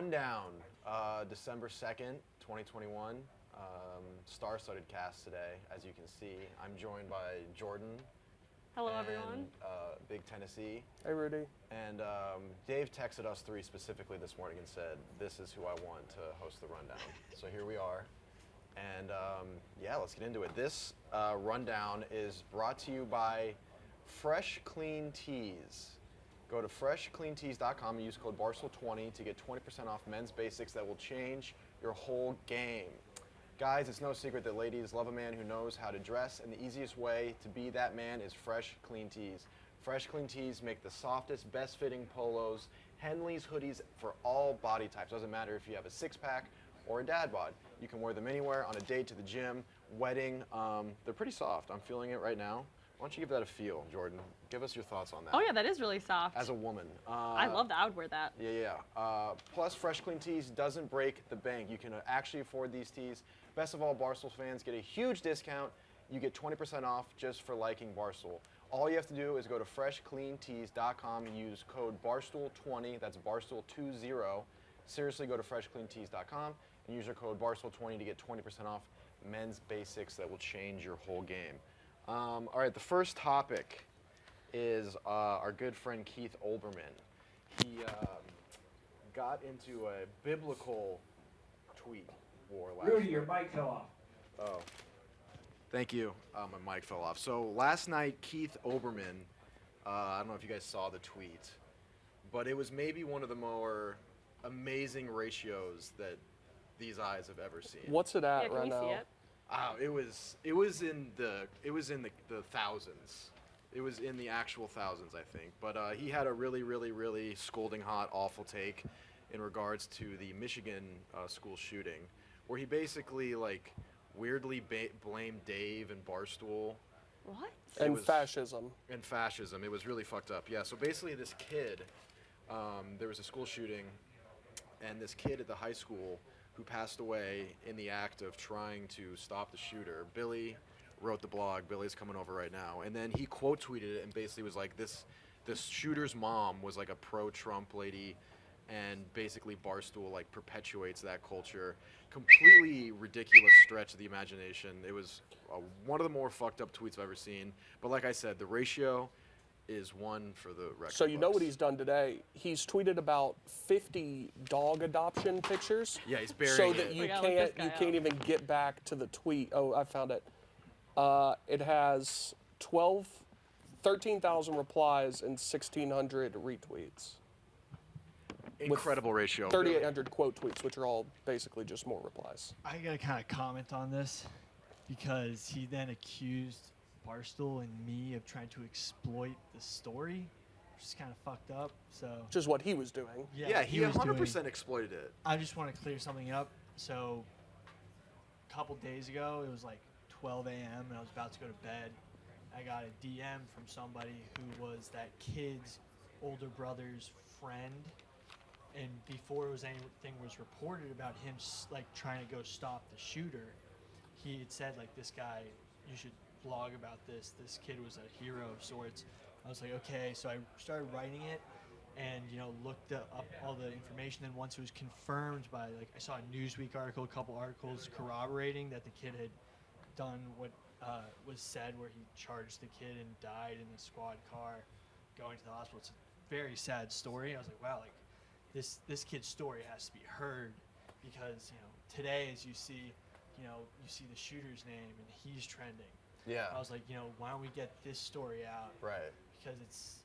Rundown, December 2nd, 2021. Star-studded cast today, as you can see. I'm joined by Jordan. Hello, and, everyone. Big Tennessee. Hey, Rudy. And Dave texted us three specifically this morning and said, this is who I want to host the Rundown. So here we are. And yeah, let's get into it. This Rundown is brought to you by Fresh Clean Tees. Go to freshcleantees.com and use code Barstool20 to get 20% off men's basics that will change your whole game. Guys, it's no secret that ladies love a man who knows how to dress, and the easiest way to be that man is Fresh Clean Tees. Fresh Clean Tees make the softest, best-fitting polos, Henley's hoodies for all body types. Doesn't matter if you have a six-pack or a dad bod. You can wear them anywhere, on a date, to the gym, wedding. They're pretty soft. I'm feeling it right now. Why don't you give that a feel, Jordan? Give us your thoughts on that. Oh yeah, that is really soft. As a woman. I love that. I would wear that. Yeah. Plus, Fresh Clean Tees doesn't break the bank. You can actually afford these tees. Best of all, Barstool fans get a huge discount. You get 20% off just for liking Barstool. All you have to do is go to freshcleantees.com and use code Barstool20. That's Barstool20. Seriously, go to freshcleantees.com and use your code Barstool20 to get 20% off men's basics that will change your whole game. All right, the first topic is our good friend Keith Olbermann. He got into a biblical tweet war last Rudy, night. your mic fell off. Oh, thank you. My mic fell off. So last night, Keith Olbermann, I don't know if you guys saw the tweet, but it was maybe one of the more amazing ratios that these eyes have ever seen. What's it Yeah, at can right we now? see it? It was in the thousands. It was in the actual thousands, I think. But he had a really scalding hot, awful take in regards to the Michigan school shooting, where he basically weirdly blamed Dave and Barstool. What? And fascism. And fascism. It was really fucked up. Yeah. So basically, this kid, there was a school shooting, and this kid at the high school who passed away in the act of trying to stop the shooter. Billy wrote the blog. Billy's coming over right now. And then he quote tweeted it and basically was like, this shooter's mom was like a pro-Trump lady, and basically Barstool perpetuates that culture. Completely ridiculous stretch of the imagination. It was one of the more fucked up tweets I've ever seen. But like I said, the ratio is one for the record So you know books. what he's done today? He's tweeted about 50 dog adoption pictures. Yeah, he's burying so it. that you We gotta look this guy can't up. even get back to the tweet. Oh, I found it. It has 13,000 replies and 1,600 retweets. Incredible ratio. 3,800 quote tweets, which are all basically just more replies. I gotta kind of comment on this because he then accused Barstool and me of trying to exploit the story, which is kind of fucked up. So Which is what he was doing. Yeah, he was 100% doing- exploited it. I just want to clear something up. So a couple days ago, it was like 12 a.m. and I was about to go to bed. I got a DM from somebody who was that kid's older brother's friend. And before anything was reported about him trying to go stop the shooter, he had said this guy, you should blog about this. This kid was a hero of sorts. I was like, okay. So I started writing it, and looked up all the information. Then once it was confirmed by I saw a Newsweek article, a couple articles corroborating that the kid had done what was said, where he charged the kid and died in the squad car going to the hospital. It's a very sad story. I was like, wow, this kid's story has to be heard, because today, as you see, you see the shooter's name and he's trending. Yeah. I was like, why don't we get this story out? Right. Because it's,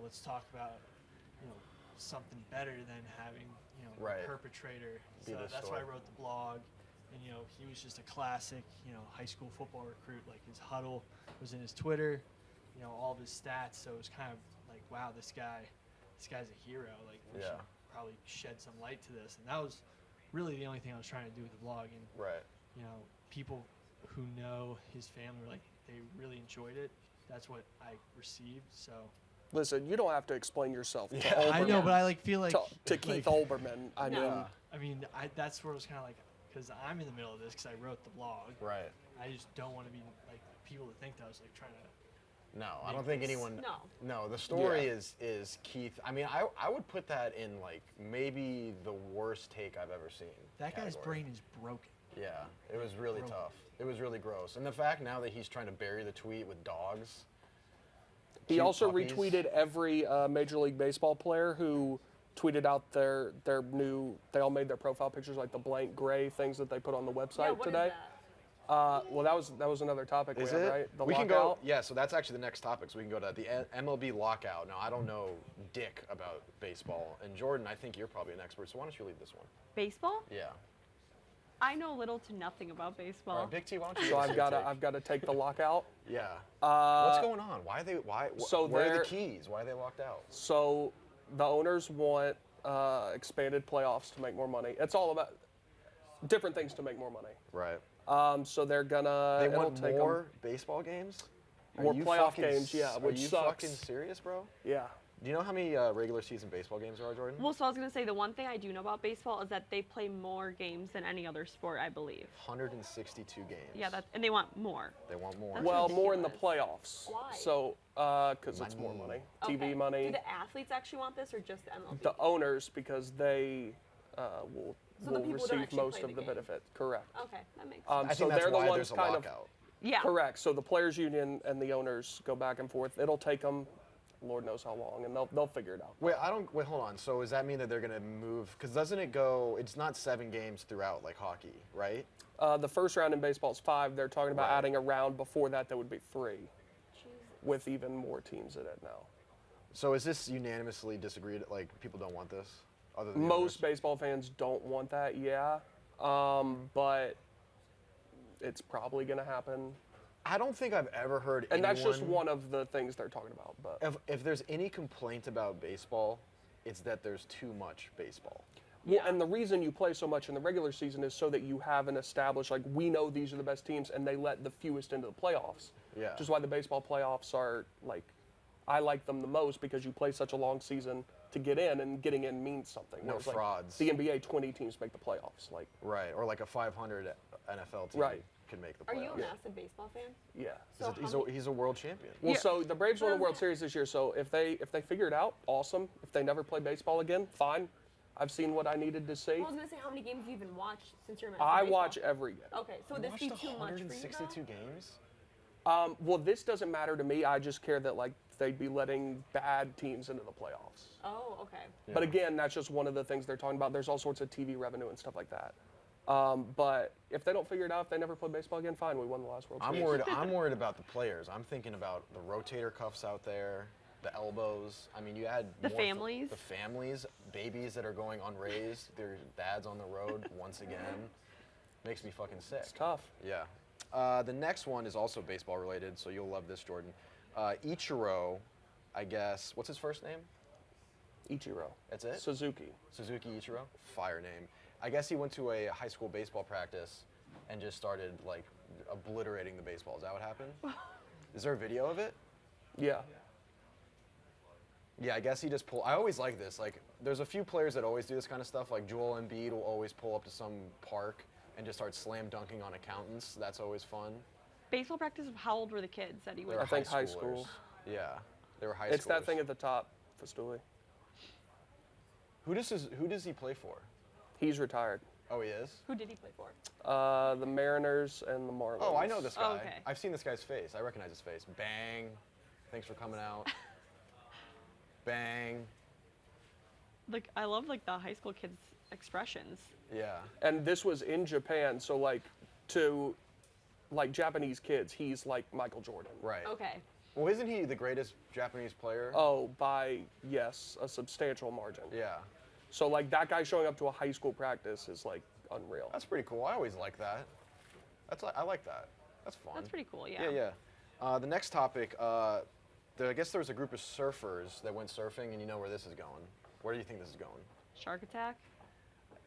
let's talk about, something better than having, Right. a perpetrator. Be So the that's why story. I wrote the blog. And, he was just a classic, high school football recruit. His huddle was in his Twitter, all of his stats. So it was kind of like, wow, this guy's a hero. We should probably shed some light to this. And that was really the only thing I was trying to do with the blog. And, Right. people who know his family were they really enjoyed it. That's what I received. So Listen, you don't have to explain yourself to Yeah. Olbermann. I know, but I feel like to Keith Olbermann. I No. mean, I mean, that's where it was kind of because I'm in the middle of this because I wrote the blog. Right. I just don't want to be people to think that I was trying to No, I don't think anyone. No. No, the story Yeah. is Keith. I mean, I would put that in like maybe the worst take I've ever seen. That guy's category. brain is broken. Yeah, it was really Broken. tough. It was really gross. And the fact now that he's trying to bury the tweet with dogs. He cute also puppies. retweeted every Major League Baseball player who tweeted out their new. They all made their profile pictures like the blank gray things that they put on the website Yeah, what is today. that? Well, that was another topic Is we it? had, right? The we lockout. can go. Yeah, so that's actually the next topic. So we can go to the MLB Lockout. Now, I don't know dick about baseball. And Jordan, I think you're probably an expert. So why don't you lead this one? Baseball? Yeah. I know little to nothing about baseball. All right, Big T, why don't you? So give us your take? I've got to take the lockout. Yeah. Uh, What's going on? Why are they? So where are the they're- keys? Why are they locked out? So the owners want expanded playoffs to make more money. It's all about different things to make more money. Right. So they're gonna. They it'll want take 'em- more baseball games. Are More you playoff fucking games, yeah, Are which you sucks. fucking serious, bro? Yeah. Do you know how many regular season baseball games there are, Jordan? Well, so I was gonna say the one thing I do know about baseball is that they play more games than any other sport, I believe. 162 games. Yeah, and they want more. They want more. That's Well, more in the ridiculous. playoffs. Why? So, because it's more Money. money, TV Okay. money. Do the athletes actually want this, or just the MLB? The owners, because they will So the people don't receive actually most play of the the game. benefit. Correct. Okay, that makes sense. I So think that's they're the why ones there's a kind of- lockout. Yeah. Correct. So the players' union and the owners go back and forth. It'll take them, Lord knows how long, and they'll figure it out. Wait, hold on. So does that mean that they're gonna move? Because doesn't it go? It's not 7 games throughout like hockey, right? The first round in baseball is 5. They're talking about Right. adding a round before that would be 3, Jesus. with even more teams in it now. So is this unanimously disagreed? Like people don't want this, other than the Most owners? baseball fans don't want that, yeah, but it's probably going to happen. I don't think I've ever heard And that's just anyone- one of the things they're talking about. But If there's any complaint about baseball, it's that there's too much baseball. well, and the reason you play so much in the regular season is so that you have an established, like, we know these are the best teams, and they let the fewest into the playoffs. Yeah. Which is why the baseball playoffs are, like, I like them the most because you play such a long season to get in, and getting in means something. No Whereas, like, frauds. the NBA, 20 teams make the playoffs. Like, Right, or like a 500 NFL team Right. can make the Are playoffs. you a massive baseball fan? yeah. So He's a world champion. Well, Yeah. so the Braves won the Well, World yeah. Series this year. So if they figure it out, awesome. If they never play baseball again, fine. I've seen what I needed to see. I was gonna say, how many games do you even watch since you're a massive I baseball? watch every game. Okay, so would this be too much for you? 162 though? games? Well, this doesn't matter to me. I just care that like they'd be letting bad teams into the playoffs. Oh, okay. But again, that's just one of the things they're talking about. There's all sorts of TV revenue and stuff like that. But if they don't figure it out, if they never play baseball again, fine. We won the last World I'm Series. worried. I'm worried about the players. I'm thinking about the rotator cuffs out there, the elbows. I mean, you add The more families. the families, babies that are going unraised. Their dads on the road once again. Makes me fucking sick. It's tough. Yeah. The next one is also baseball related, so you'll love this, Jordan. Ichiro, I guess. What's his first name? Ichiro. That's it? Suzuki. Suzuki Ichiro? Fire name. I guess he went to a high school baseball practice and just started like obliterating the baseball. Is that what happened? Is there a video of it? Yeah. Yeah, I guess he just pulled. I always like this. Like, there's a few players that always do this kind of stuff. Like Joel Embiid will always pull up to some park and just start slam dunking on accountants. That's always fun. Baseball practice, how old were the kids that he They went were I think high schoolers. school. Yeah, they were high It's schoolers. that thing at the top, Fastuli. Who does he play for? He's retired. Oh, he is? Who did he play for? The Mariners and the Marlins. Oh, I know this guy. Oh, okay. I've seen this guy's face. I recognize his face. Bang. Thanks for coming out. Bang. Like, I love like the high school kids' expressions. Yeah. And this was in Japan, so like to like Japanese kids, he's like Michael Jordan. Right. Okay. Well, isn't he the greatest Japanese player? Oh, by yes, a substantial margin. Yeah. So like that guy showing up to a high school practice is like unreal. That's pretty cool. I always like that. I like that. That's fun. That's pretty cool, yeah. Yeah. The next topic, I guess there was a group of surfers that went surfing, and you know where this is going. Where do you think this is going? Shark attack?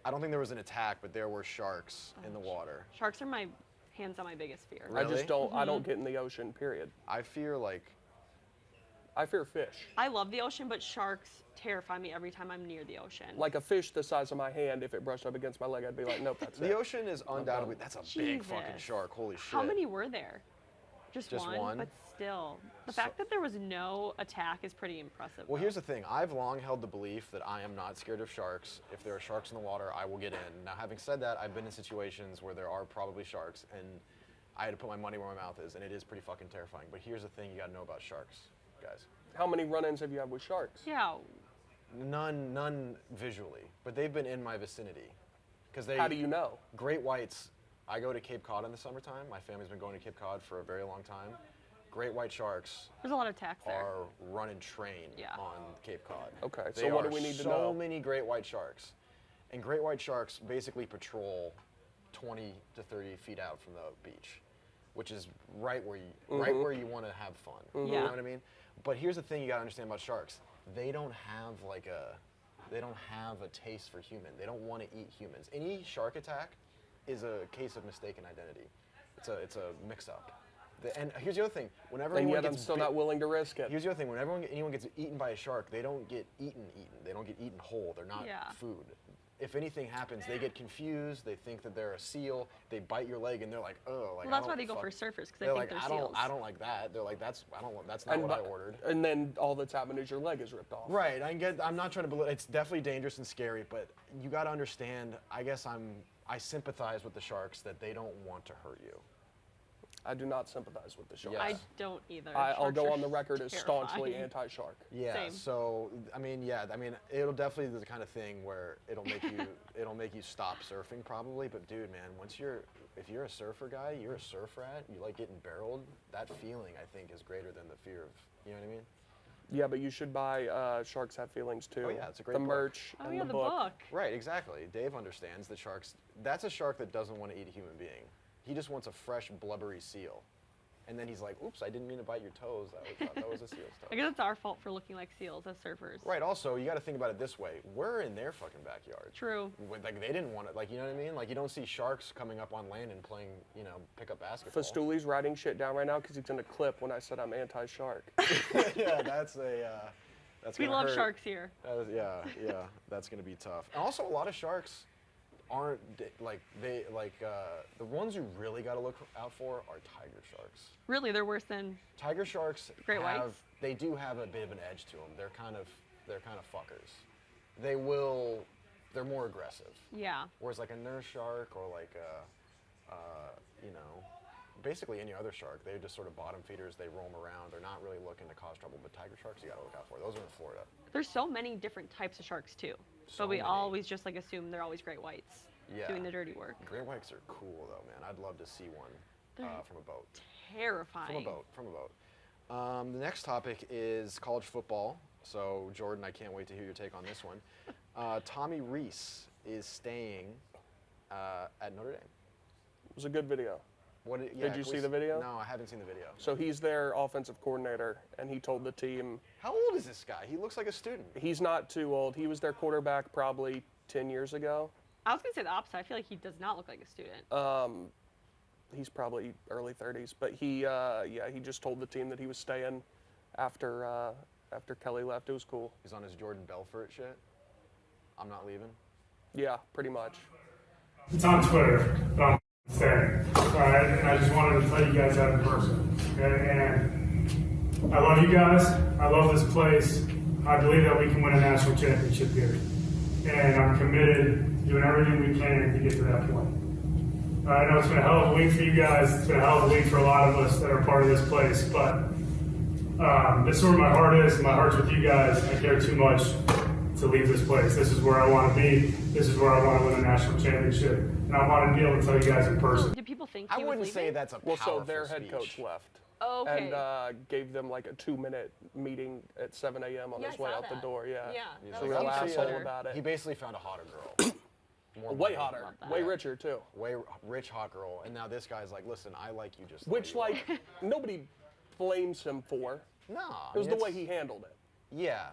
I don't think there was an attack, but there were sharks in the water. Sharks are my hands on my biggest fear. Really? I just don't. I don't get in the ocean. Period. I fear like, I fear fish. I love the ocean, but sharks terrify me every time I'm near the ocean. Like a fish the size of my hand, if it brushed up against my leg, I'd be like, nope, that's the it. ocean is undoubtedly, that's a big fucking Jesus. shark. Holy shit. How many were there? Just Just one? one? But still, the fact that there was no attack is pretty impressive. Well, though. here's the thing. I've long held the belief that I am not scared of sharks. If there are sharks in the water, I will get in. Now, having said that, I've been in situations where there are probably sharks, and I had to put my money where my mouth is, and it is pretty fucking terrifying. But here's the thing you got to know about sharks, guys. How many run-ins have you had with sharks? Yeah. None visually, but they've been in my vicinity. How do you know? Great whites. I go to Cape Cod in the summertime. My family's been going to Cape Cod for a very long time. Great white sharks There's a lot of attacks there. are run and train Yeah. on Cape Cod. Okay, They so what do are we need to so know? many great white sharks. And great white sharks basically patrol 20 to 30 feet out from the beach, which is right where you want to have fun. You Yeah. know what I mean? But here's the thing you got to understand about sharks. They don't have a taste for human. They don't want to eat humans. Any shark attack is a case of mistaken identity. It's a mix-up. And here's the other thing. Whenever And anyone yet I'm gets still bit- not willing to risk it. Here's the other thing. Whenever anyone gets eaten by a shark, they don't get eaten. They don't get eaten whole. They're not Yeah. food. If anything happens, they get confused. They think that they're a seal. They bite your leg, and they're like, "Oh, like." Well, that's why they go for surfers, because they They're think like, they're "I seals. don't like that." They're like, "That's not what I ordered." And then all that's happened is your leg is ripped off. Right. I'm not trying to belittle. It's definitely dangerous and scary, but you got to understand. I guess I sympathize with the sharks that they don't want to hurt you. I do not sympathize with the sharks. Yeah. I don't either. I'll Sharks go are on the record as staunchly terrifying. anti-shark. Yeah. Same. So I mean, it'll definitely be the kind of thing where it'll make you stop surfing probably. But dude, man, if you're a surfer guy, you're a surf rat. You like getting barreled. That feeling, I think, is greater than the fear of. You know what I mean? Yeah, but you should buy Sharks Have Feelings too. Oh, yeah, it's a great The book. merch Oh and yeah, the the book. book. Right. Exactly. Dave understands that sharks. That's a shark that doesn't want to eat a human being. He just wants a fresh, blubbery seal. And then he's like, "Oops, I didn't mean to bite your toes. I thought that was a seal's toe." I guess it's our fault for looking like seals as surfers. Right. Also, you got to think about it this way: we're in their fucking backyard. True. Like they didn't want it. Like, you know what I mean? Like, you don't see sharks coming up on land and playing, pick up basketball. Festuli's writing shit down right now because he's gonna clip when I said I'm anti-shark. Yeah, that's We gonna love hurt. sharks here. Yeah, that's gonna be tough. And also, a lot of sharks aren't the ones you really got to look out for are tiger sharks. Really, they're worse than. Tiger sharks Great whites? They do have a bit of an edge to them. They're kind of fuckers. They're more aggressive. Yeah. Whereas like a nurse shark or like basically any other shark, they're just sort of bottom feeders. They roam around. They're not really looking to cause trouble. But tiger sharks, you got to look out for. Those are in Florida. There's so many different types of sharks too. So But we many. always just assume they're always great whites. Yeah. Doing the dirty work. Great whites are cool though, man. I'd love to see one from a boat. Terrifying. From a boat. The next topic is college football. So, Jordan, I can't wait to hear your take on this one. Tommy Rees is staying at Notre Dame. It was a good video. Did you see the video? No, I haven't seen the video. So he's their offensive coordinator, and he told the team How old is this guy? He looks like a student. he's not too old. He was their quarterback probably 10 years ago. I was gonna say the opposite. I feel like he does not look like a student. He's probably early 30s, but he just told the team that he was staying after Kelly left. It was cool. He's on his Jordan Belfort shit. I'm not leaving. Yeah, pretty much. It's on Twitter, but I'm staying. All right, and I just wanted to tell you guys that in person. Okay, and I love you guys. I love this place. I believe that we can win a national championship here, and I'm committed to doing everything we can to get to that point. I know it's been a hell of a week for you guys. It's been a hell of a week for a lot of us that are part of this place, but this is where my heart is. My heart's with you guys. I care too much to leave this place. This is where I want to be. This is where I want to win a national championship. And I want to be able to tell you guys in person. Did people think I he was wouldn't say leaving? that's a Well, powerful so their head speech. coach left. Oh, okay. And gave them like a 2-minute meeting at 7 a.m. on Yeah, his I way saw out the that. door. Yeah. Yeah, He's that So was real huge on asshole Twitter. about it. He basically found a hotter girl. More Way money. hotter, Love that. way richer too. Way rich hot girl. And now this guy's like, listen, I like you just Which the way you like nobody blames him for. are. No. It was the way he handled it. Yeah,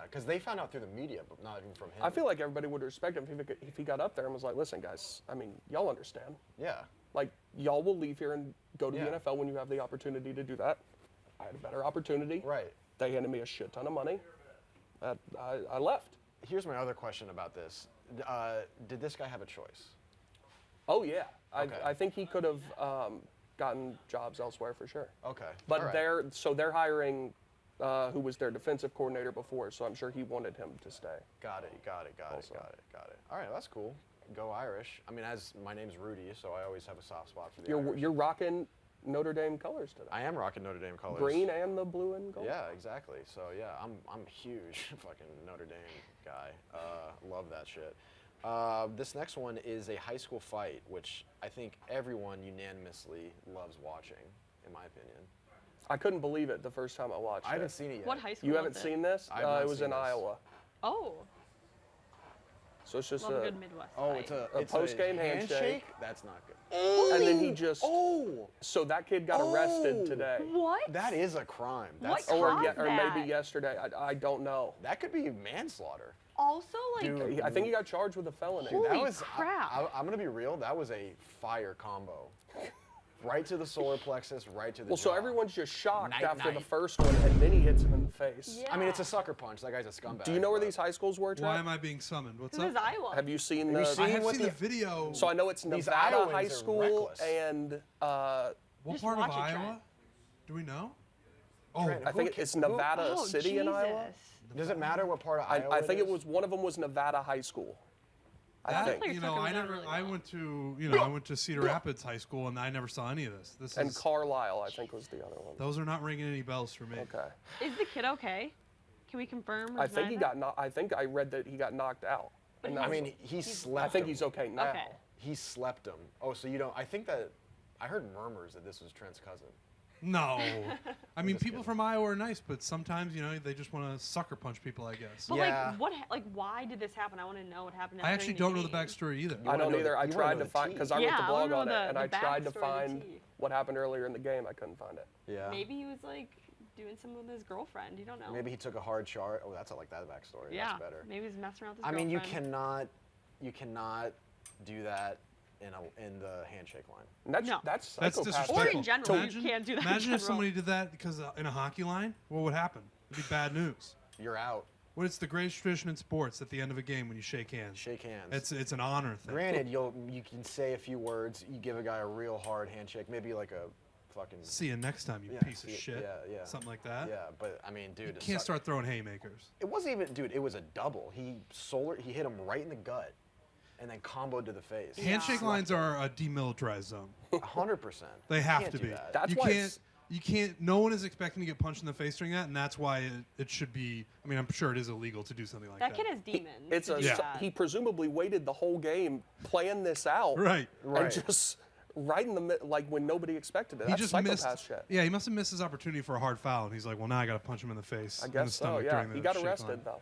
because they found out through the media, but not even from him. I feel like everybody would respect him if he got up there and was like, listen, guys, I mean, y'all understand. Yeah. Like, y'all will leave here and go to Yeah. the NFL when you have the opportunity to do that. I had a better opportunity. Right. They handed me a shit ton of money. I left. Here's my other question about this. Did this guy have a choice? Oh, yeah. Okay. I think he could have, gotten jobs elsewhere for sure. Okay. But all right. they're hiring who was their defensive coordinator before, so I'm sure he wanted him to stay. Got it. Also. All right, that's cool. Go Irish. I mean, as my name's Rudy, so I always have a soft spot for the You're Irish. you're rocking Notre Dame colors today. I am rocking Notre Dame colors. Green and the blue and gold. Yeah, exactly. So yeah, I'm a huge fucking Notre Dame guy. Love that shit. This next one is a high school fight, which I think everyone unanimously loves watching, in my opinion. I couldn't believe it the first time I watched I haven't it. seen it yet. What high school You was haven't it? seen this? I've not It was seen in this. Iowa. Oh, So it's just love a a, good Midwest Oh, fight. it's post-game handshake. That's not good. and then he just. Oh, So that kid got arrested Oh. today. What? that is a crime. What That's Or, caused or maybe that? yesterday. I don't know. that could be manslaughter. Also, like, Dude. I think he got charged with a felony. Holy That was crap. I'm gonna be real. That was a fire combo. Right to the solar plexus, right to the Well, so jaw. everyone's just shocked Night, after the night. first one, and then he hits him in the face. yeah. I mean, it's a sucker punch. That guy's a scumbag. Do you know where but- these high schools were, Why Trent? am I being summoned? What's This up? is Iowa. Have you seen Have the? you seen I have what seen the the- video. So I know it's These Nevada Iowans High are School reckless. and what Just part of watch it, Trent. Iowa? Do we know? Oh, Trent, I think it's Nevada Oh, City in Iowa. Jesus. Does it matter what part of Iowa? I think it is? was one of them was Nevada High School. I that, think. player you took know, him I down never. really I well. went to, you know, I went to Cedar Rapids High School, and I never saw any of this. This And is. Carlisle, I think, was the other one. Those are not ringing any bells for me. Okay. Is the kid okay? Can we confirm? or I think deny he that? got. I think I read that he got knocked out. But And he- that I was- mean, he slept. I think him. he's okay now. Okay. He slept him. Oh, so you don't? I think that I heard murmurs that this was Trent's cousin. No, I mean just people kidding. from Iowa are nice, but sometimes you know they just want to sucker punch people. I guess. But Yeah. like, why did this happen? I want to know what happened. I actually during don't know the game. backstory either. I wanna don't know either. the- I you wanna tried know to the find tea. because I Yeah, wrote the I blog wanna know on it, the- and the I tried to backstory, the find tea. what happened earlier in the game. I couldn't find it. Yeah. Maybe he was like doing something with his girlfriend. You don't know. Maybe he took a hard charge. Oh, that's like that backstory. Yeah. That's better. Maybe he's messing around with his I mean, girlfriend. you cannot do that in the handshake line. And that's No. that's That's psychopath. Or disrespectful. in general, imagine, you can't do that in Imagine if general. somebody did that because in a hockey line, what would happen? It'd be bad news. You're out. Well, it's the greatest tradition in sports at the end of a game when you shake hands. Shake hands. It's an honor thing. Granted, you can say a few words. You give a guy a real hard handshake, maybe like a fucking. See you next time, you Yeah, piece of see you- shit. yeah. Something like that. Yeah, but I mean, dude, You can't start throwing haymakers. It wasn't even, dude. It was a double. He hit him right in the gut, and then comboed to the face. Handshake lines are a demilitarized zone. 100%. They You have can't to do be. that. That's you why can't. it's- You can't. No one is expecting to get punched in the face during that, and that's why it should be. I mean, I'm sure it is illegal to do something like That that. kid has demons. It's to a. do Yeah. that. He presumably waited the whole game, playing this out, Right. Right. and just right in the like when nobody expected it. He That's just psychopath missed. shit. Yeah, he must have missed his opportunity for a hard foul, and he's like, "Well, now I got to punch him in the face." I in the guess so. stomach Yeah, during he the got shake arrested line. though.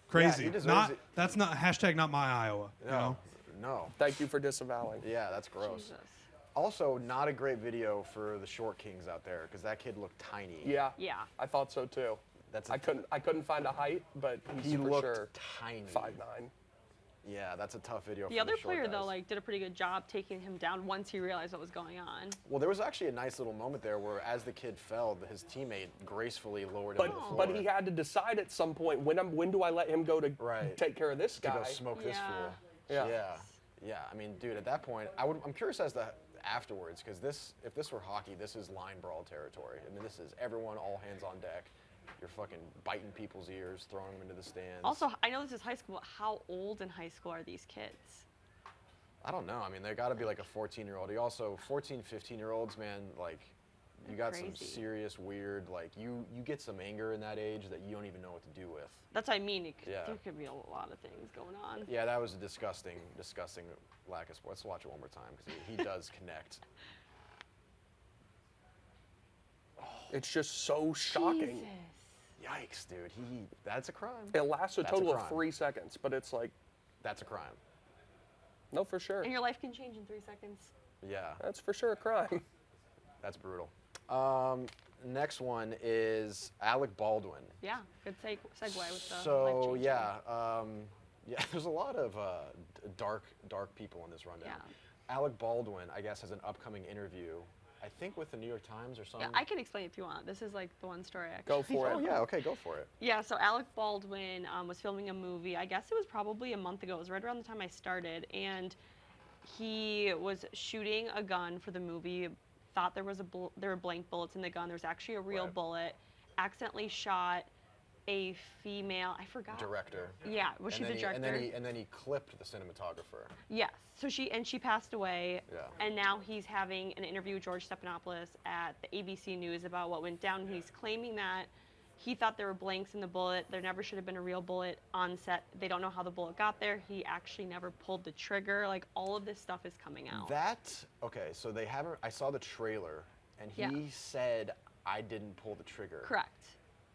Crazy. he deserves Not. it. That's not hashtag not my Iowa. You know. No. Thank you for disavowing. Yeah, that's gross. Jesus. Also, not a great video for the short kings out there because that kid looked tiny. Yeah. Yeah. I thought so too. That's I couldn't find a height, but he's He for looked sure tiny. 5'9". Yeah, that's a tough video. The for other short player though, guys. like, did a pretty good job taking him down once he realized what was going on. Well, there was actually a nice little moment there where, as the kid fell, his teammate gracefully lowered him to the floor. But he had to decide at some point when do I let him go to Right. take care of this to guy? go smoke this Yeah. fool. Yeah. Yeah. I mean, dude, at that point, I'm curious as to afterwards, because if this were hockey, this is line brawl territory. I mean, this is everyone, all hands on deck. You're fucking biting people's ears, throwing them into the stands. Also, I know this is high school, but how old in high school are these kids? I don't know. I mean, they got to be like a 14-year-old. You also 14, 15-year-olds, man, like you They're got some crazy. serious weird, like you get some anger in that age that you don't even know what to do with. That's what I mean. Yeah. There could be a lot of things going on. Yeah, that was a disgusting lack of sport. Let's watch it one more time because he does connect. It's just so shocking. Jesus. Yikes, dude. That's a crime. It lasts a That's a total of crime. 3 seconds, but it's like, That's a crime. no, for sure. And your life can change in 3 seconds. Yeah, That's for sure a crime. that's brutal. Next one is Alec Baldwin. Yeah, good segue with the So life-changing. yeah, there's a lot of dark people in this rundown. Yeah. Alec Baldwin, I guess, has an upcoming interview. I think with the New York Times or something. Yeah, I can explain if you want. This is like the one story I Go actually. for it. Oh yeah, okay, go for it. Yeah, so Alec Baldwin was filming a movie. I guess it was probably a month ago. It was right around the time I started, and he was shooting a gun for the movie thought there were blank bullets in the gun. There was actually a real Right. bullet. Accidentally shot a female. I forgot. Director. Yeah, was she the director? And then he clipped the cinematographer. Yes. So she passed away. Yeah. And now he's having an interview with George Stephanopoulos at the ABC News about what went down. He's claiming that he thought there were blanks in the bullet. There never should have been a real bullet on set. They don't know how the bullet got there. He actually never pulled the trigger. Like, all of this stuff is coming out. Okay, so they haven't, I saw the trailer, and he Yeah. said, I didn't pull the trigger. Correct.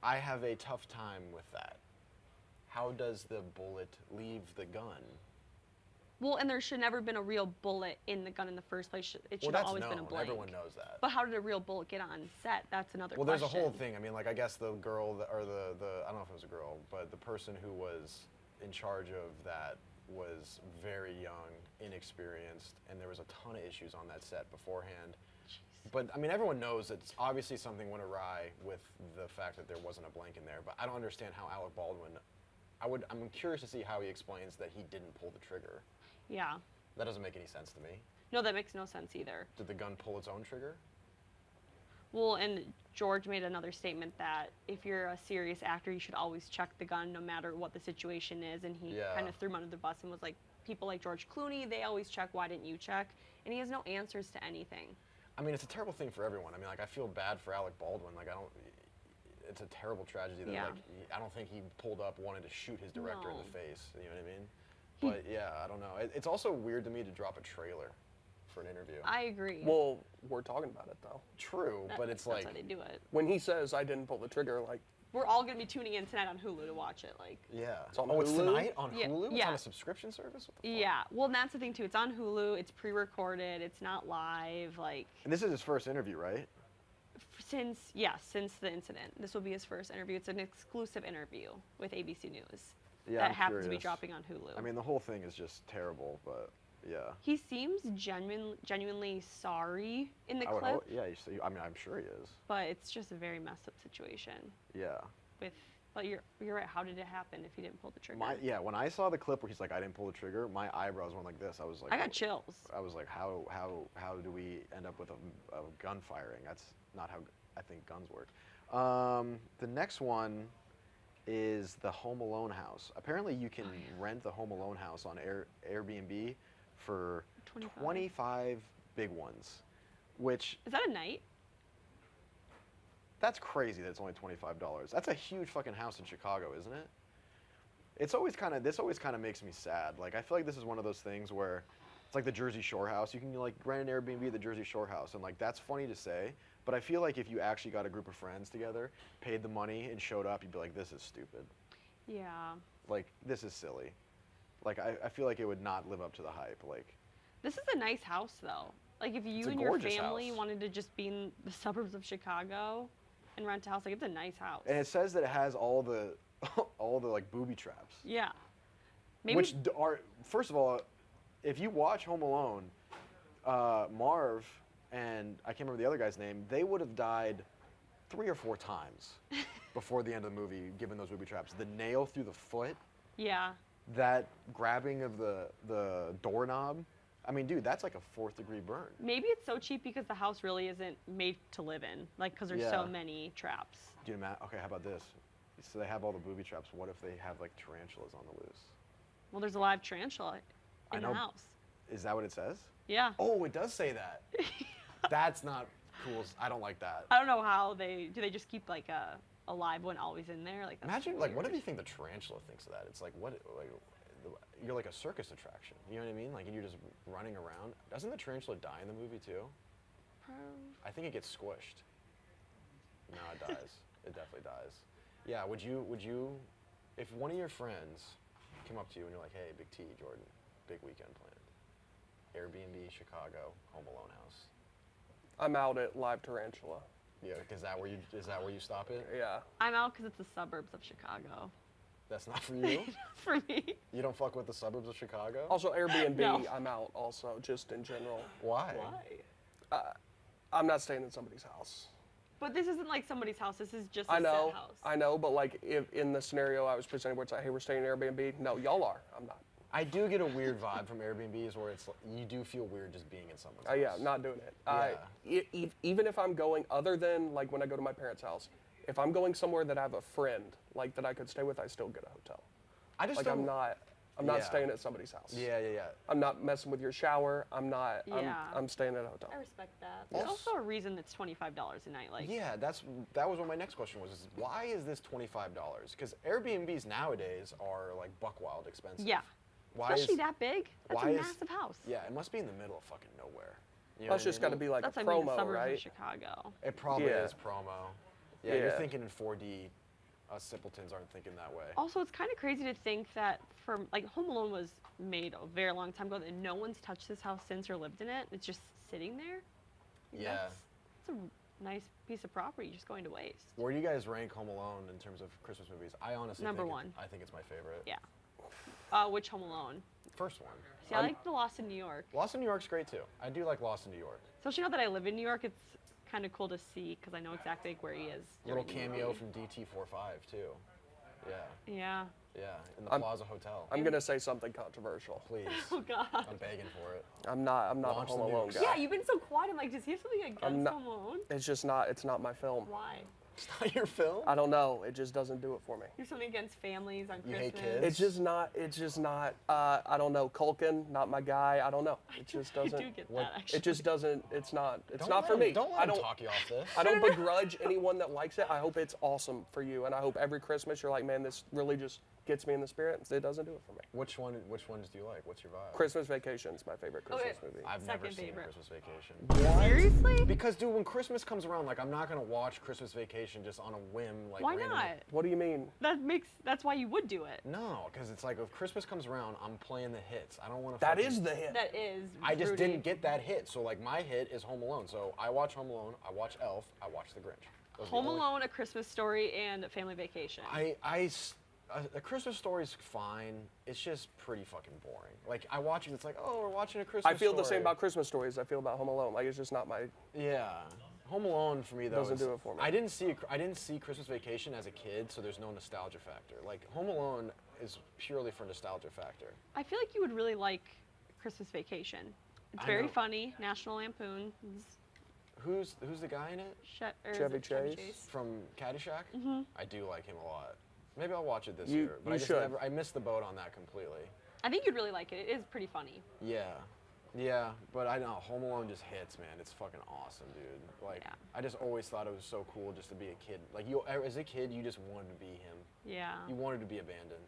I have a tough time with that. How does the bullet leave the gun? Well, and there should never been a real bullet in the gun in the first place. It should have That's always been a known. blank. Everyone knows that. But how did a real bullet get on set? That's another Well, question. there's a whole thing. I mean, like, I guess the girl, or the I don't know if it was a girl, but the person who was in charge of that was very young, inexperienced, and there was a ton of issues on that set beforehand. But, I mean, everyone knows that obviously something went awry with the fact that there wasn't a blank in there, but I don't understand how Alec Baldwin, I'm curious to see how he explains that he didn't pull the trigger. Yeah. That doesn't make any sense to me. No, that makes no sense either. Did the gun pull its own trigger? Well, and George made another statement that if you're a serious actor, you should always check the gun no matter what the situation is. And he Yeah. kind of threw him under the bus and was like, people like George Clooney, they always check. Why didn't you check? And he has no answers to anything. I mean, it's a terrible thing for everyone. I mean, like, I feel bad for Alec Baldwin. Like, it's a terrible tragedy that, Yeah. like, I don't think he pulled up wanting to shoot his director in No. the face. You know what I mean? But yeah, I don't know. It's also weird to me to drop a trailer for an interview. I agree. Well, we're talking about it though. True, but it's that's like, how they do it. When he says I didn't pull the trigger, like, We're all going to be tuning in tonight on Hulu to watch it. Like, yeah. It's on It's Hulu? tonight on Yeah, Hulu? It's yeah. on a subscription service? What the fuck? yeah. Well, and that's the thing too. It's on Hulu. It's pre-recorded. It's not live. Like, And this is his first interview, right? since the incident, this will be his first interview. It's an exclusive interview with ABC News Yeah, that I'm happens to be curious. dropping on Hulu. I mean, the whole thing is just terrible, but yeah. He seems genuinely sorry in the I would clip, hope, yeah, I mean, I'm sure he is. but it's just a very messed up situation. Yeah. But you're right. How did it happen if he didn't pull the trigger? Yeah, when I saw the clip where he's like, I didn't pull the trigger, my eyebrows went like this. I was like, I got chills. I was like, how do we end up with a gun firing? That's not how I think guns work. The next one is the Home Alone house. Apparently, you can rent the Home Alone house on Airbnb for 25 big ones, which Is that a night? that's crazy that it's only $25. That's a huge fucking house in Chicago, isn't it? This always kind of makes me sad. Like, I feel like this is one of those things where it's like the Jersey Shore house. You can like rent an Airbnb at the Jersey Shore house, and like that's funny to say, but I feel like if you actually got a group of friends together, paid the money, and showed up, you'd be like, this is stupid. Yeah. Like, this is silly. Like, I feel like it would not live up to the hype. Like, This is a nice house, though. Like, if you It's a and your gorgeous family house. wanted to just be in the suburbs of Chicago and rent a house, like, it's a nice house. and it says that it has all the like booby traps. Yeah. Maybe. Which are, first of all, if you watch Home Alone, Marv and I can't remember the other guy's name, they would have died 3 or 4 times before the end of the movie, given those booby traps. The nail through the foot, Yeah. that grabbing of the doorknob. I mean, dude, that's like a 4th degree burn. Maybe it's so cheap because the house really isn't made to live in. Like, because there's so Yeah. many traps. Dude, Matt, okay, how about this? So they have all the booby traps. What if they have like tarantulas on the loose? Well, there's a live tarantula I in know. the house. Is that what it says? Yeah. Oh, it does say that. That's not cool. I don't like that. I don't know how they just keep like a live one always in there. Like, that's Imagine, like, what if weird. you think the tarantula thinks of that? It's like, you're like a circus attraction. You know what I mean? Like, and you're just running around. Doesn't the tarantula die in the movie too? I think it gets squished. No, it dies. It definitely dies. Yeah. Would you, if one of your friends came up to you and you're like, hey, Big T, Jordan, big weekend planned, Airbnb, Chicago, Home Alone house. I'm out at Live Tarantula. Yeah, is that where you stop it? Yeah. I'm out because it's the suburbs of Chicago. That's not for you? For me. You don't fuck with the suburbs of Chicago? Also, Airbnb, No. I'm out also, just in general. Why? Why? I'm not staying in somebody's house. But this isn't like somebody's house. This is just a I know, set house. I know, but like if in the scenario I was presenting where it's like, hey, we're staying in Airbnb, no, y'all are. I'm not. I do get a weird vibe from Airbnbs where it's you do feel weird just being in someone's house. Yeah, not doing it. Even if I'm going, other than like when I go to my parents' house, if I'm going somewhere that I have a friend like that I could stay with, I still get a hotel. I just Like don't. I'm not Yeah. staying at somebody's house. Yeah. I'm not messing with your shower. I'm not. Yeah. I'm staying at a hotel. I respect that. There's also a reason that's $25 a night. Like, Yeah, that was what my next question was. Is why is this $25? Because Airbnbs nowadays are like buck wild expensive. yeah. Why Especially is, that big. That's why a is- massive house. Yeah, it must be in the middle of fucking nowhere. You know Well, it's what I just got to mean? be like That's a like the promo, suburbs right? of Chicago. It probably Yeah. is promo. Yeah, you're Yeah. thinking in 4D. Us simpletons aren't thinking that way. Also, it's kind of crazy to think that Home Alone was made a very long time ago, and no one's touched this house since or lived in it. It's just sitting there. Yeah. That's a nice piece of property just going to waste. Where do you guys rank Home Alone in terms of Christmas movies? I honestly Number think one. I think it's my favorite. Yeah. Which Home Alone? First one. See, I like the Lost in New York. Lost in New York's great too. I do like Lost in New York. Especially now that I live in New York, it's kind of cool to see because I know exactly like, where he is. Little during the cameo movie. from DT45 too. Yeah. Yeah, in the I'm- Plaza Hotel. I'm gonna say something controversial. Please. Oh God. I'm begging for it. I'm not Launch a the Home Alone nukes. guy. Yeah, you've been so quiet. I'm like, does he have something against I'm not- Home Alone? It's just not. It's not my film. Why? It's not your film? I don't know. It just doesn't do it for me. You have something against families on You Christmas? hate kids? It's just not. It's just not. I don't know. Culkin, not my guy. I don't know. It just I doesn't. do get What- that actually. It just doesn't. It's not. It's Don't not let for him- me. Don't let I him don't. talk you off this. I don't begrudge anyone that likes it. I hope it's awesome for you, and I hope every Christmas you're like, man, this really just gets me in the spirit. It doesn't do it for me. Which ones do you like? What's your vibe? Christmas Vacation is my favorite Christmas movie. I've never Second seen favorite. Christmas Vacation. Seriously? Because, dude, when Christmas comes around, like, I'm not gonna watch Christmas Vacation just on a whim, like. Why randomly. not? What do you mean? That's why you would do it. No, because it's like if Christmas comes around, I'm playing the hits. I don't want to. That is the hit. That is. I just Rudy. didn't get that hit, so like my hit is Home Alone. So I watch Home Alone, I watch Elf, I watch The Grinch. Those are the Home only- Alone, A Christmas Story, and Family Vacation. A Christmas Story's fine. It's just pretty fucking boring. Like I watch it, it's like, oh, we're watching a Christmas. I feel the same Story. about Christmas Stories. I feel about Home Alone. Like it's just not my. Yeah, Home Alone for me though Doesn't is- do it for me. I didn't see Christmas Vacation as a kid, so there's no nostalgia factor. Like Home Alone is purely for nostalgia factor. I feel like you would really like Christmas Vacation. It's I very know. funny. National Lampoon. Who's the guy in it? Chevy Chase? From Caddyshack? Mm-hmm. I do like him a lot. Maybe I'll watch it this You- year. But you I just should. never I missed the boat on that completely. I think you'd really like it. It is pretty funny. Yeah, but I know Home Alone just hits, man. It's fucking awesome, dude. Like Yeah. I just always thought it was so cool just to be a kid. Like you as a kid, you just wanted to be him. Yeah. You wanted to be abandoned.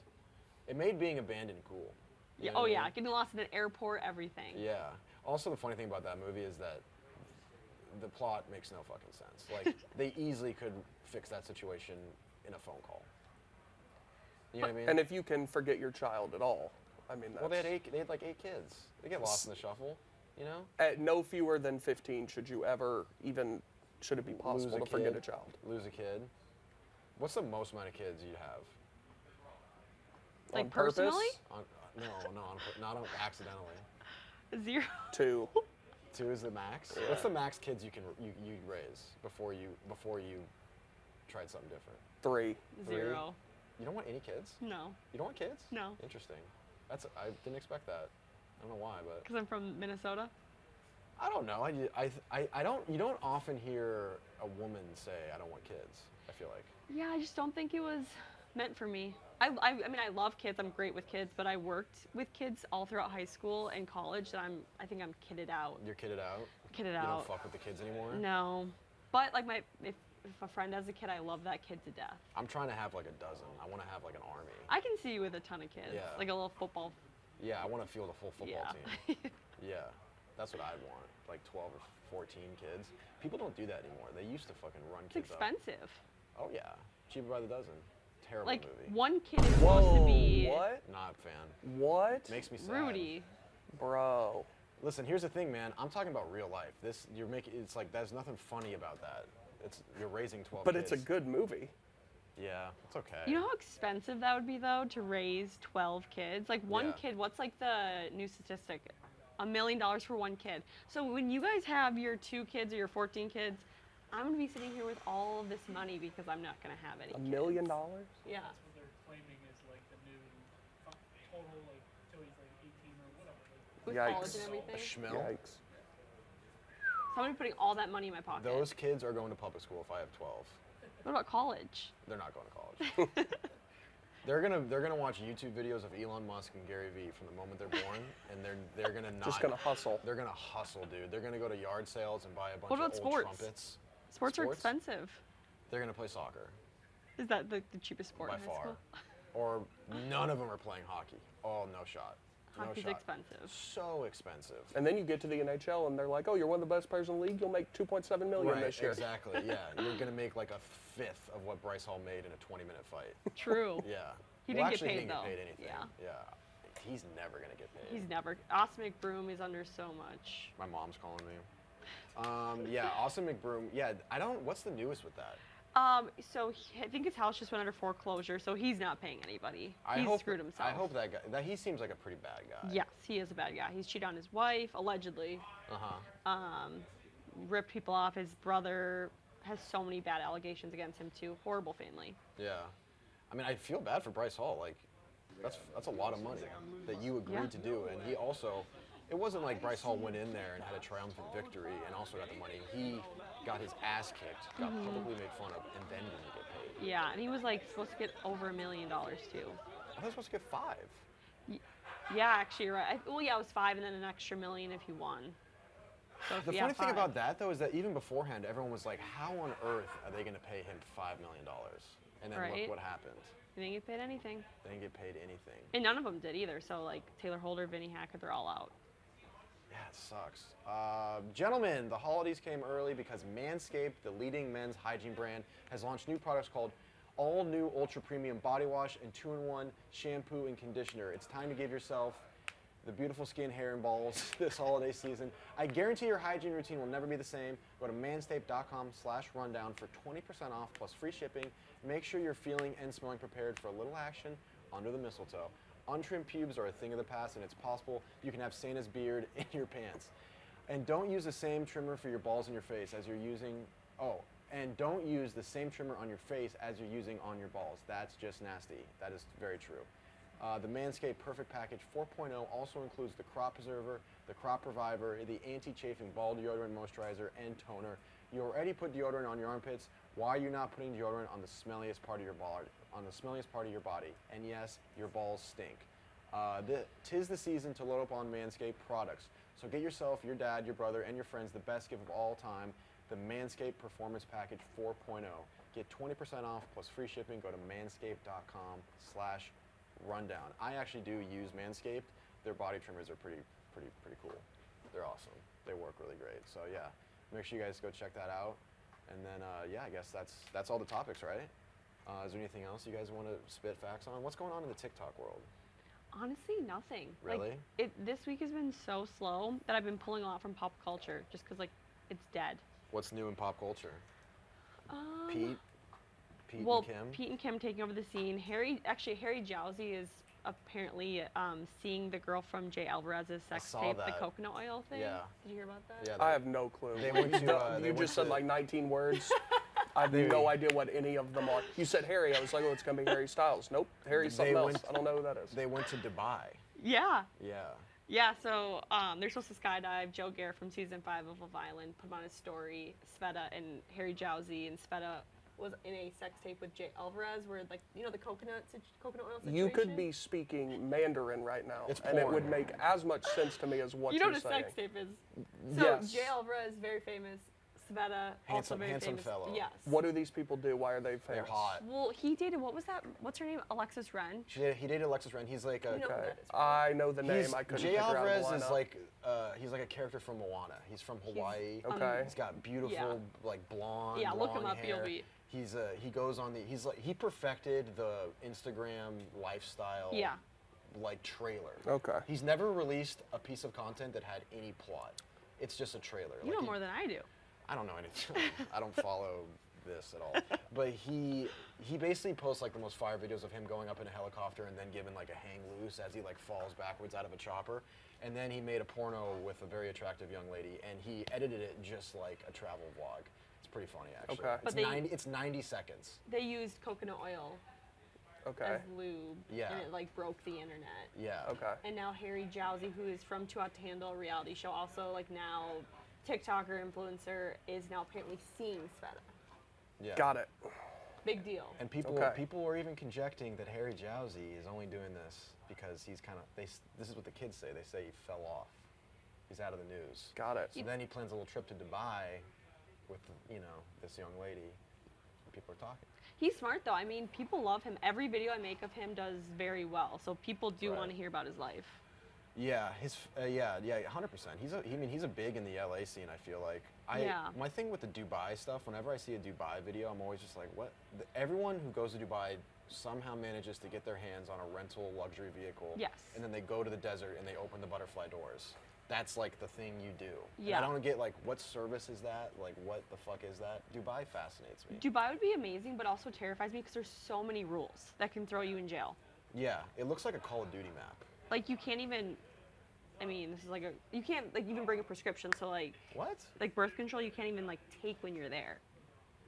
It made being abandoned cool. You Yeah, know what I yeah, mean? getting lost in an airport, everything. Yeah. Also, the funny thing about that movie is that the plot makes no fucking sense. Like they easily could fix that situation in a phone call. You know what I mean? And if you can forget your child at all, I mean, that's, Well, they had like 8 kids. They get lost in the shuffle, you know? at no fewer than 15 should you ever even should it be possible Lose a to forget kid. a child. Lose a kid. What's the most amount of kids you'd have? Like On purpose? personally? Not on accidentally. 0. 2. 2 is the max. What's the max kids you raise before you tried something different? 3. 0. You don't want any kids? No, You don't want kids? no. Interesting. I didn't expect that. I don't know why, but Because I'm from Minnesota. I don't know. I don't. You don't often hear a woman say, "I don't want kids." I feel like. Yeah, I just don't think it was meant for me. I mean, I love kids. I'm great with kids, but I worked with kids all throughout high school and college. That I think I'm kidded out. You're kidded out. Kidded You out. don't fuck with the kids anymore. No, but like if a friend has a kid, I love that kid to death. I'm trying to have like a dozen. I want to have like an army. I can see you with a ton of kids, Yeah. like a little football. Yeah, I want to field a full football Yeah. team. Yeah, that's what I'd want. Like 12 or 14 kids. People don't do that anymore. They used to fucking run It's kids expensive. up. Oh yeah, cheaper by the dozen. Terrible Like movie. one kid is supposed to be What? Not a fan. What? Makes me sad. Rudy. Bro. Listen, here's the thing, man. I'm talking about real life. It's like there's nothing funny about that. You're raising 12 But kids. it's a good movie. Yeah, it's okay. You know how expensive that would be though to raise 12 kids? Like one Yeah. kid, what's like the new statistic? $1 million for one kid. So when you guys have your 2 kids or your 14 kids, I'm gonna be sitting here with all of this money because I'm not gonna have any. $1 kids. million? Yeah. That's what they're claiming is like the new total like to With Yikes. college and everything. Schmill. Yikes. Somebody putting all that money in my pocket. Those kids are going to public school if I have 12. What about college? They're not going to college. They're gonna watch YouTube videos of Elon Musk and Gary Vee from the moment they're born, and they're gonna not. Just gonna hustle. They're gonna hustle, dude. They're gonna go to yard sales and buy a bunch What of about old sports? trumpets. Sports are expensive. They're gonna play soccer Is that the cheapest sport by in high far, school? or none of them are playing hockey. Oh, no shot. Hockey's no shot. expensive. So expensive. And then you get to the NHL, and they're like, "Oh, you're one of the best players in the league. You'll make $2.7 million Right, this year." exactly. Yeah, you're gonna make like a fifth of what Bryce Hall made in a 20-minute fight. True. Yeah. He Well, didn't get actually, paid, he didn't though. get paid anything. Yeah. Yeah. He's never gonna get paid. He's never. Austin McBroom is under so much. My mom's calling me. Yeah, Austin McBroom. Yeah, I don't. What's the newest with that? So I think his house just went under foreclosure, so he's not paying anybody. I He's hope, screwed himself. I hope that guy. That he seems like a pretty bad guy. Yes, he is a bad guy. He's cheated on his wife, allegedly. Ripped people off. His brother has so many bad allegations against him too. Horrible family. Yeah. I mean, I feel bad for Bryce Hall. Like, that's a lot of money that you agreed Yeah. to do, and he also. It wasn't like Bryce Hall went in there and had a triumphant victory and also got the money. He got his ass kicked, got publicly made fun of, and then didn't get paid. Yeah, and he was like supposed to get over $1 million too. I thought he was supposed to get 5. Yeah, actually, you're right. Well, yeah, it was 5 and then an extra $1 million if he won. So The yeah, funny thing 5. about that, though, is that even beforehand, everyone was like, how on earth are they going to pay him $5 million? And then Right. look what happened. He didn't get paid anything. They didn't get paid anything. And none of them did either. So like Taylor Holder, Vinny Hackett, they're all out. Yeah, it sucks. Gentlemen, the holidays came early because Manscaped, the leading men's hygiene brand, has launched new products called All New Ultra Premium Body Wash and 2-in-1 Shampoo and Conditioner. It's time to give yourself the beautiful skin, hair, and balls this holiday season. I guarantee your hygiene routine will never be the same. Go to manscaped.com/rundown for 20% off plus free shipping. Make sure you're feeling and smelling prepared for a little action under the mistletoe. Untrimmed pubes are a thing of the past, and it's possible you can have Santa's beard in your pants. And don't use the same trimmer for your balls and your face as you're using. And don't use the same trimmer on your face as you're using on your balls. That's just nasty. That is very true. The Manscaped Perfect Package 4.0 also includes the Crop Preserver, the Crop Reviver, the Anti-Chafing Ball Deodorant Moisturizer, and Toner. You already put deodorant on your armpits. Why are you not putting deodorant on the smelliest part of your body? And yes, your balls stink. Tis the season to load up on Manscaped products. So get yourself, your dad, your brother, and your friends the best gift of all time, the Manscaped Performance Package 4.0. Get 20% off plus free shipping. Go to manscaped.com/rundown. I actually do use Manscaped. Their body trimmers are pretty cool. They're awesome. They work really great. So yeah, make sure you guys go check that out. And then yeah, I guess that's all the topics, right? Is there anything else you guys want to spit facts on? What's going on in the TikTok world? Honestly, nothing. Really? Like, this week has been so slow that I've been pulling a lot from pop culture just because like it's dead. What's new in pop culture? Pete Well, and Kim? Pete and Kim taking over the scene. Harry Jowsey is apparently seeing the girl from Jay Alvarez's sex saw tape, the that. coconut oil thing. Yeah. Did you hear about that? Yeah, I have no clue. They went to, they you went just said to- like 19 words. I have no idea what any of them are. You said Harry. I was like, oh, it's gonna be Harry Styles. Nope, Harry's They something else. went- I don't know who that is. They went to Dubai. Yeah. Yeah. Yeah, so they're supposed to skydive. Joe Gare from season 5 of Love Island put him on his story. Sveta and Harry Jowsey, and Sveta was in a sex tape with Jay Alvarez, where like the coconut oil situation. You could be speaking Mandarin right now, It's and it porn. would make as much sense to me as what You know you're what a saying. sex tape is. So Yes. Jay Alvarez, very famous. Sveta, also very handsome famous. fellow. Yes. What do these people do? Why are they famous? They're hot. Well, he dated, what's her name? Alexis Wren. He dated Alexis Wren. He's like a. You know who Okay, that is, right? I know the name. I couldn't Jay figure Alvarez out the is lineup. like he's like a character from Moana. He's from Hawaii. Okay. He's got beautiful Yeah. like blonde. Yeah, look him long up, you'll hair. be- He goes on the he perfected the Instagram lifestyle. Yeah. Like trailer. Okay. He's never released a piece of content that had any plot. It's just a trailer. You know more than I do. I don't know anything. I don't follow this at all. But he basically posts like the most fire videos of him going up in a helicopter and then giving like a hang loose as he like falls backwards out of a chopper. And then he made a porno with a very attractive young lady, and he edited it just like a travel vlog. It's pretty funny actually. Okay. It's But they- 90 seconds. They used coconut oil Okay. as lube. Yeah. And it like broke the internet. Yeah. Okay. And now Harry Jowsey, who is from Too Hot to Handle, a reality show, also like now TikToker influencer, is now apparently seeing Sveta. Yeah. Got it. Big deal. And people Okay. people were even conjecting that Harry Jowsey is only doing this because he's kind of this is what the kids say. They say he fell off. He's out of the news. Got it. So then he plans a little trip to Dubai with this young lady. And people are talking. He's smart though. I mean, people love him. Every video I make of him does very well. So people do Right. want to hear about his life. Yeah, 100%. He's a big in the LA scene. I feel like. Yeah. My thing with the Dubai stuff. Whenever I see a Dubai video, I'm always just like, what? Everyone who goes to Dubai somehow manages to get their hands on a rental luxury vehicle. Yes. And then they go to the desert and they open the butterfly doors. That's like the thing you do. Yeah. And I don't get like what service is that? Like what the fuck is that? Dubai fascinates me. Dubai would be amazing, but also terrifies me because there's so many rules that can throw you in jail. Yeah, it looks like a Call of Duty map. Like you can't even. I mean, this is like you can't like even bring a prescription. So like What? birth control, you can't even like take when you're there.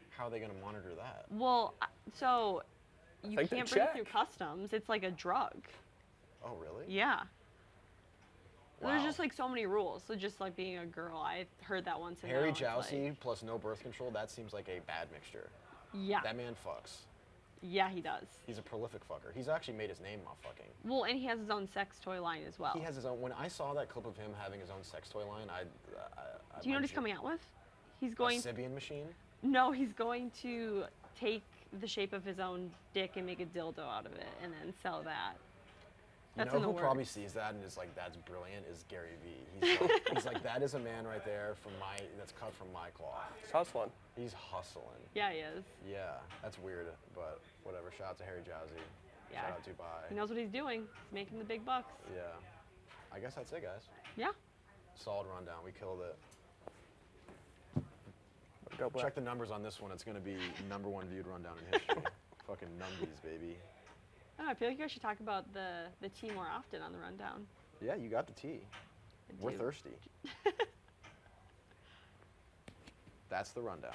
How are they gonna monitor that? Well, so you think they can't bring it through check. customs. It's like a drug. Oh really? Yeah. There's Wow. just like so many rules. So just like being a girl, I heard that once. And Harry now it's, Jowsey like- plus no birth control, that seems like a bad mixture. Yeah. That man fucks. Yeah, he does. He's a prolific fucker. He's actually made his name off fucking. Well, and he has his own sex toy line as well. He has his own. When I saw that clip of him having his own sex toy line, Do you know what he's coming out with? He's A going. Sibian machine. No, he's going to take the shape of his own dick and make a dildo out of it, and then sell that. That's You know in the who works. probably sees that and is like, "That's brilliant." Is Gary Vee. He's like, "That is a man right there that's cut from my cloth." It's hustling. He's hustling. Yeah, he is. Yeah, that's weird, but whatever. Shout out to Harry Jowsey. Yeah. Shout out to Dubai. He knows what he's doing. He's making the big bucks. Yeah. I guess that's it, guys. Yeah. Solid rundown. We killed it. Go Black. Check the numbers on this one. It's going to be #1 viewed rundown in history. Fucking numbies, baby. Oh, I feel like you guys should talk about the tea more often on the rundown. Yeah, you got the tea. I We're do. thirsty. That's the rundown.